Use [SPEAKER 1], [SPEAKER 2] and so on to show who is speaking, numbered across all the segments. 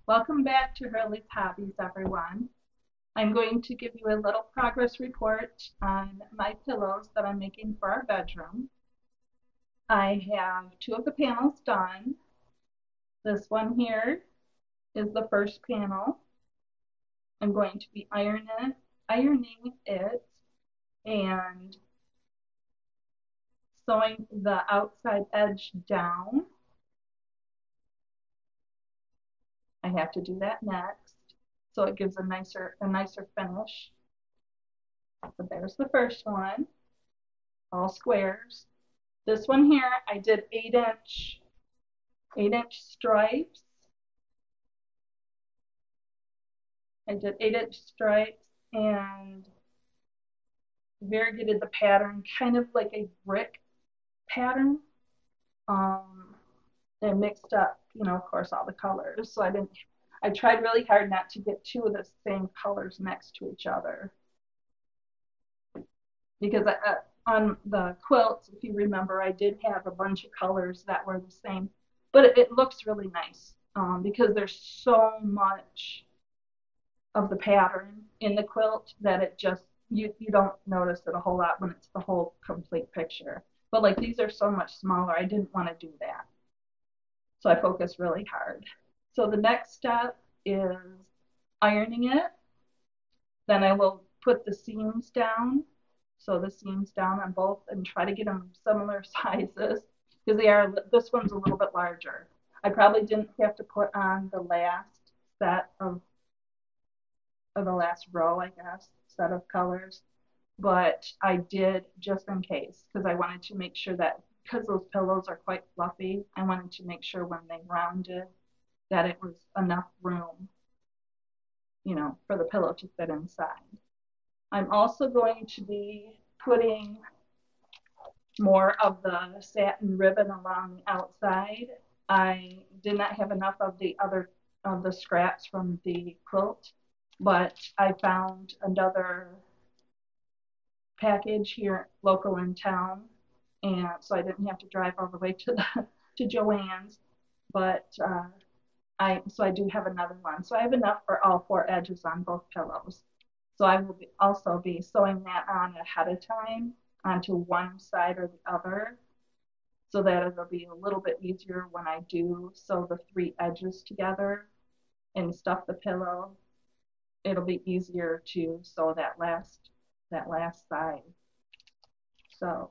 [SPEAKER 1] Welcome back to Hurley's Hobbies, everyone. I'm going to give you a little progress report on my pillows that I'm making for our bedroom. I have 2 of the panels done. This one here is the first panel. I'm going to be ironing it and sewing the outside edge down. I have to do that next, so it gives a nicer finish. So there's the first one, all squares. This one here, I did 8-inch stripes. I did 8-inch stripes and variegated the pattern, kind of like a brick pattern. And mixed up, of course, all the colors. So I tried really hard not to get 2 of the same colors next to each other. Because on the quilts, if you remember, I did have a bunch of colors that were the same. But it looks really nice because there's so much of the pattern in the quilt that it just, you don't notice it a whole lot when it's the whole complete picture. But like these are so much smaller, I didn't want to do that. So I focused really hard. So the next step is ironing it. Then I will put the seams down. So the seams down on both and try to get them similar sizes because this one's a little bit larger. I probably didn't have to put on the last set of the last row, I guess, set of colors, but I did just in case because I wanted to make sure that because those pillows are quite fluffy, I wanted to make sure when they rounded that it was enough room, for the pillow to fit inside. I'm also going to be putting more of the satin ribbon along the outside. I did not have enough of the scraps from the quilt, but I found another package here local in town, and so I didn't have to drive all the way to Joann's, but I do have another one. So I have enough for all 4 edges on both pillows. So I will also be sewing that on ahead of time onto one side or the other so that it'll be a little bit easier when I do sew the 3 edges together and stuff the pillow. It'll be easier to sew that last side. So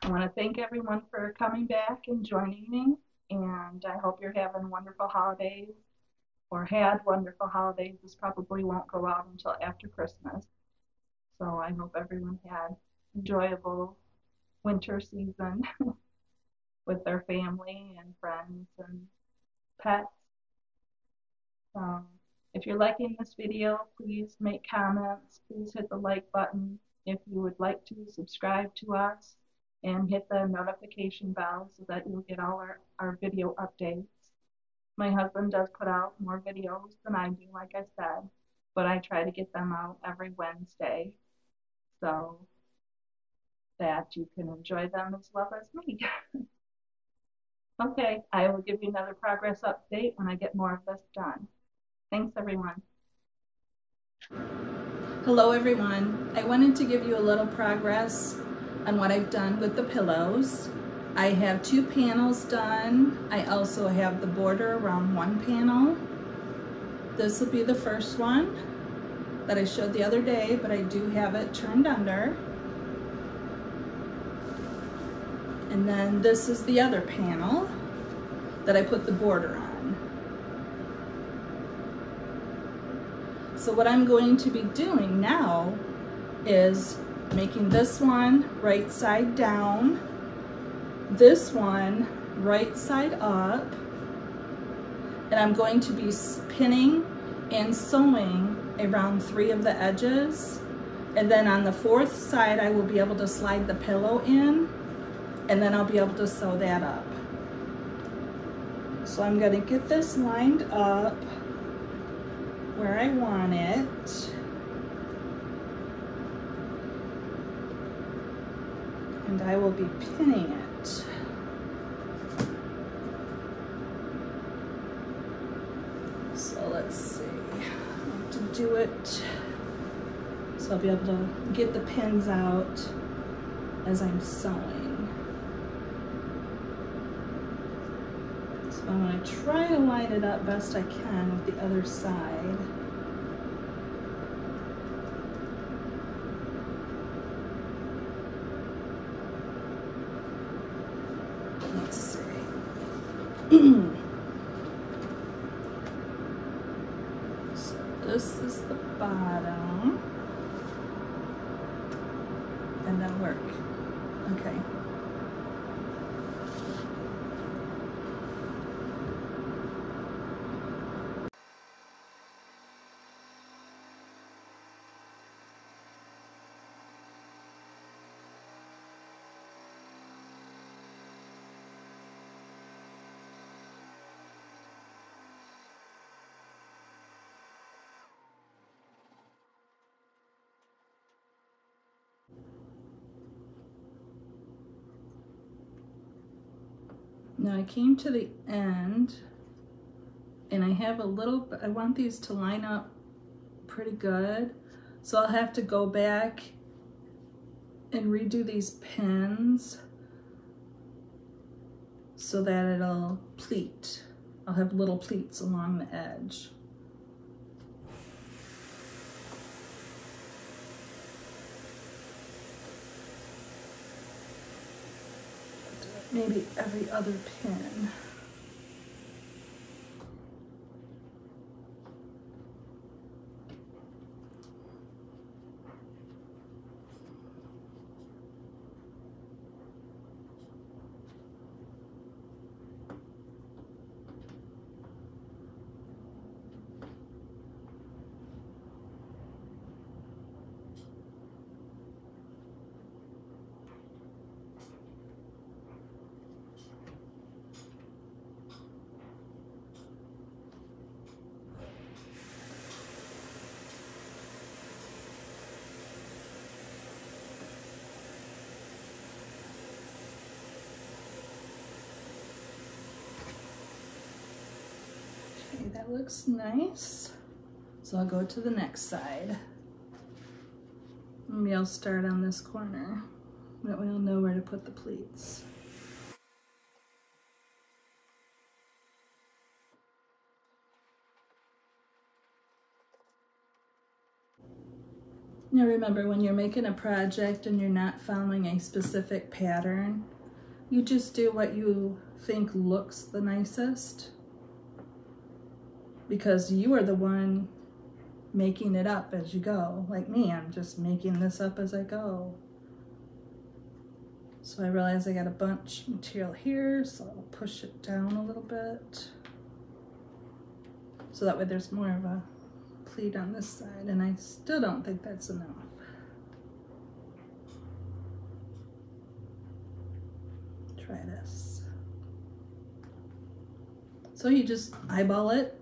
[SPEAKER 1] I want to thank everyone for coming back and joining me, and I hope you're having wonderful holidays or had wonderful holidays. This probably won't go out until after Christmas. So I hope everyone had enjoyable winter season with their family and friends and pets. If you're liking this video, please make comments. Please hit the like button. If you would like to subscribe to us and hit the notification bell so that you'll get all our video updates. My husband does put out more videos than I do, like I said, but I try to get them out every Wednesday so that you can enjoy them as well as me. Okay, I will give you another progress update when I get more of this done. Thanks, everyone. Hello, everyone. I wanted to give you a little progress on what I've done with the pillows. I have 2 panels done. I also have the border around 1 panel. This will be the first one that I showed the other day, but I do have it turned under. And then this is the other panel that I put the border on. So what I'm going to be doing now is making this one right side down, this one right side up, and I'm going to be pinning and sewing around 3 of the edges, and then on the 4th side I will be able to slide the pillow in, and then I'll be able to sew that up. So I'm going to get this lined up where I want it. And I will be pinning it. it so I'll be able to get the pins out as I'm sewing. So I'm going to try to line it up best I can with the other side. Let's see. So this is the bottom, and that'll work. Okay. Now I came to the end and I have a little, I want these to line up pretty good. So I'll have to go back and redo these pins so that it'll pleat. I'll have little pleats along the edge. Maybe every other pin. That looks nice. So I'll go to the next side. Maybe I'll start on this corner. That way I'll know where to put the pleats. Now remember, when you're making a project and you're not following a specific pattern, you just do what you think looks the nicest, because you are the one making it up as you go. Like me, I'm just making this up as I go. So I realize I got a bunch of material here, so I'll push it down a little bit. So that way there's more of a pleat on this side, and I still don't think that's enough. Try this. So you just eyeball it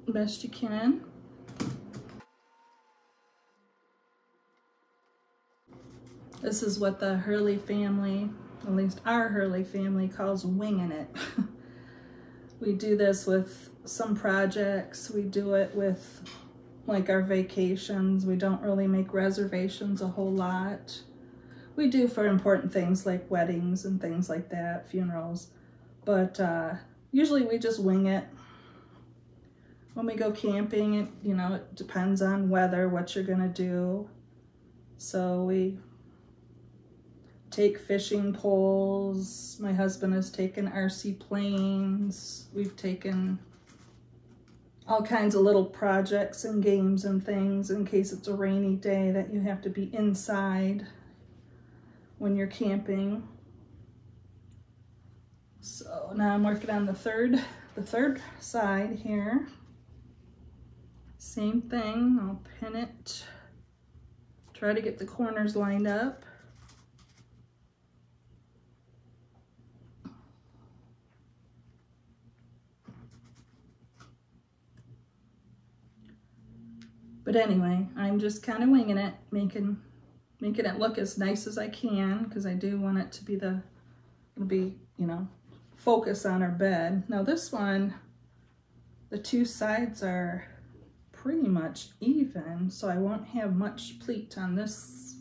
[SPEAKER 1] best you can. This is what the Hurley family, at least our Hurley family, calls winging it. We do this with some projects. We do it with like our vacations. We don't really make reservations a whole lot. We do for important things like weddings and things like that, funerals. But usually we just wing it. When we go camping, it depends on weather, what you're gonna do. So we take fishing poles. My husband has taken RC planes. We've taken all kinds of little projects and games and things in case it's a rainy day that you have to be inside when you're camping. So now I'm working on the third side here. Same thing, I'll pin it, try to get the corners lined up. But anyway, I'm just kind of winging it, making it look as nice as I can, because I do want it to be focus on our bed. Now this one, the two sides are
[SPEAKER 2] pretty much even, so I won't have much pleat on this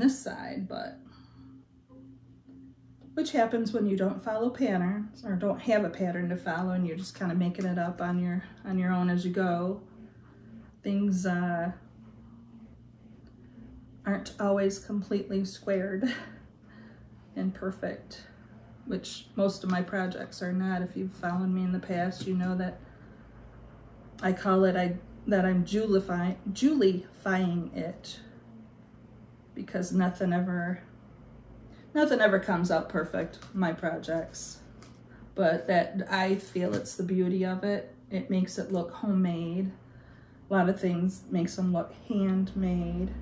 [SPEAKER 2] side, but which happens when you don't follow patterns or don't have a pattern to follow and you're just kind of making it up on your own as you go. Things aren't always completely squared and perfect, which most of my projects are not. If you've followed me in the past, you know that I call it that I'm Julifying it, because nothing ever comes out perfect, my projects, but that I feel it's the beauty of it. It makes it look homemade. A lot of things makes them look handmade.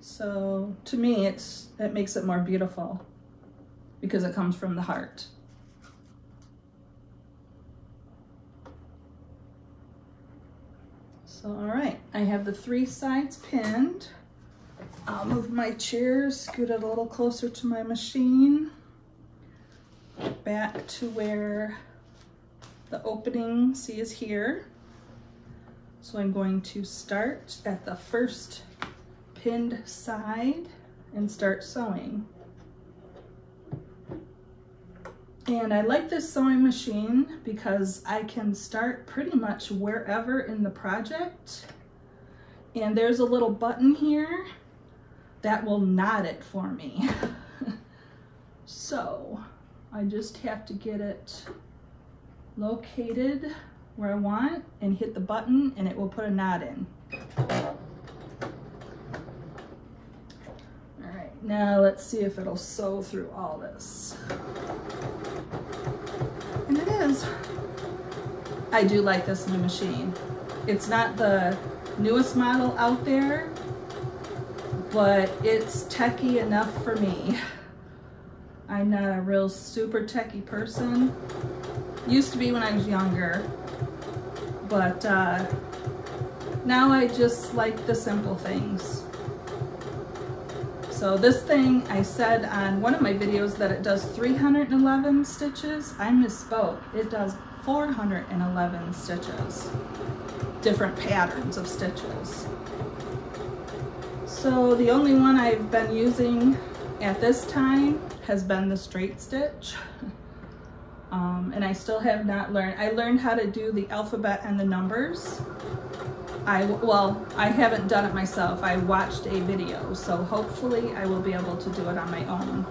[SPEAKER 2] So to me, it makes it more beautiful because it comes from the heart. So, all right, I have the 3 sides pinned. I'll move my chair, scoot it a little closer to my machine, back to where the opening, see, is here. So I'm going to start at the first pinned side and start sewing. And I like this sewing machine because I can start pretty much wherever in the project. And there's a little button here that will knot it for me. So I just have to get it located where I want and hit the button and it will put a knot in. All right, now let's see if it'll sew through all this. And it is. I do like this new machine. It's not the newest model out there, but it's techie enough for me. I'm not a real super techie person. Used to be when I was younger, but now I just like the simple things. So this thing, I said on one of my videos that it does 311 stitches. I misspoke. It does 411 stitches. Different patterns of stitches. So the only one I've been using at this time has been the straight stitch. And I still have not learned. I learned how to do the alphabet and the numbers. Well, I haven't done it myself. I watched a video, so hopefully I will be able to do it on my own.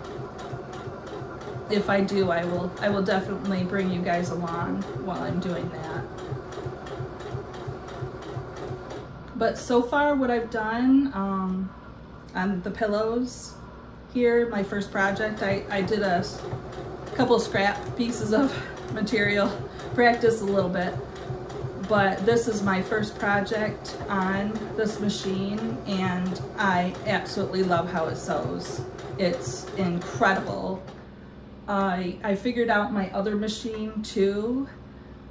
[SPEAKER 2] If I do, I will definitely bring you guys along while I'm doing that. But so far what I've done on the pillows here, my first project, I did a couple of scrap pieces of material, practiced a little bit. But this is my first project on this machine and I absolutely love how it sews. It's incredible. I figured out my other machine too.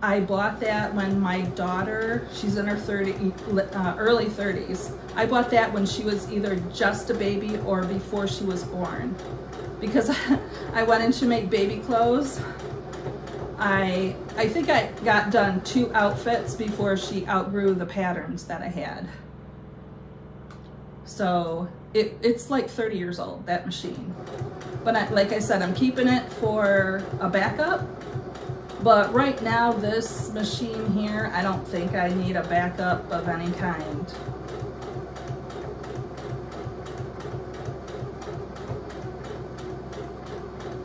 [SPEAKER 2] I bought that when my daughter, she's in her early 30s. I bought that when she was either just a baby or before she was born. Because I wanted to make baby clothes. I think I got done 2 outfits before she outgrew the patterns that I had. So it's like 30 years old, that machine. But like I said, I'm keeping it for a backup. But right now, this machine here, I don't think I need a backup of any kind.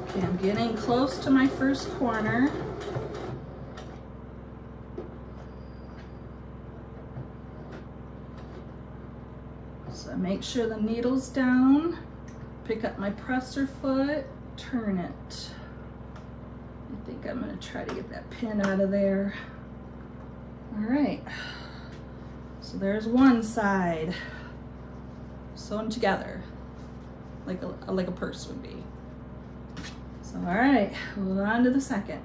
[SPEAKER 2] Okay, I'm getting close to my first corner. So make sure the needle's down, pick up my presser foot, turn it. I think I'm gonna try to get that pin out of there. All right, so there's one side sewn together like a purse would be. So all right, move on to the second.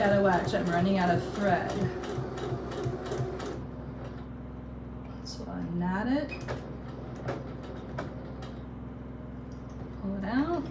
[SPEAKER 2] Gotta watch, I'm running out of thread. So I knot it, pull it out.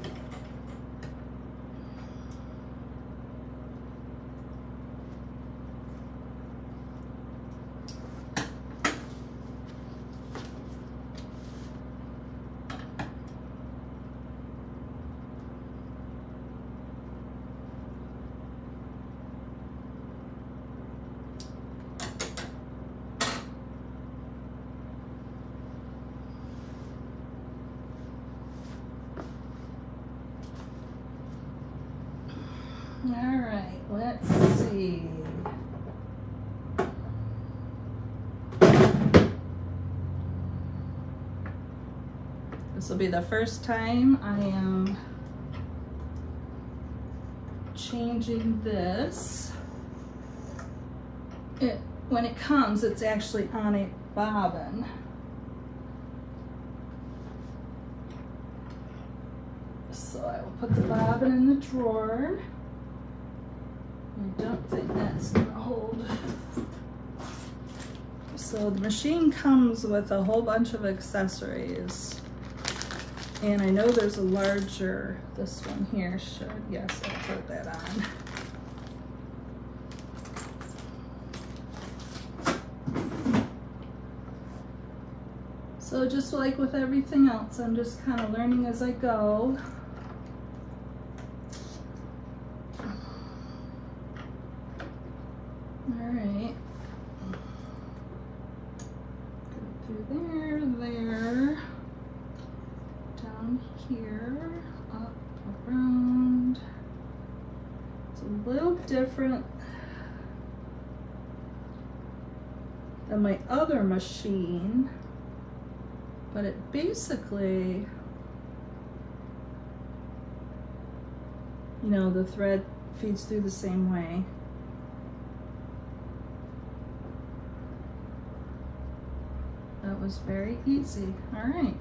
[SPEAKER 2] All right, let's see. This will be the first time I am changing this. When it comes, it's actually on a bobbin. So I will put the bobbin in the drawer. I don't think that's gonna hold. So the machine comes with a whole bunch of accessories. And I know there's a larger, this one here should, yes, I'll put that on. So just like with everything else, I'm just kind of learning as I go. Alright, go through there, down here, up, around. It's a little different than my other machine, but it basically, you know, the thread feeds through the same way. That was very easy. All right.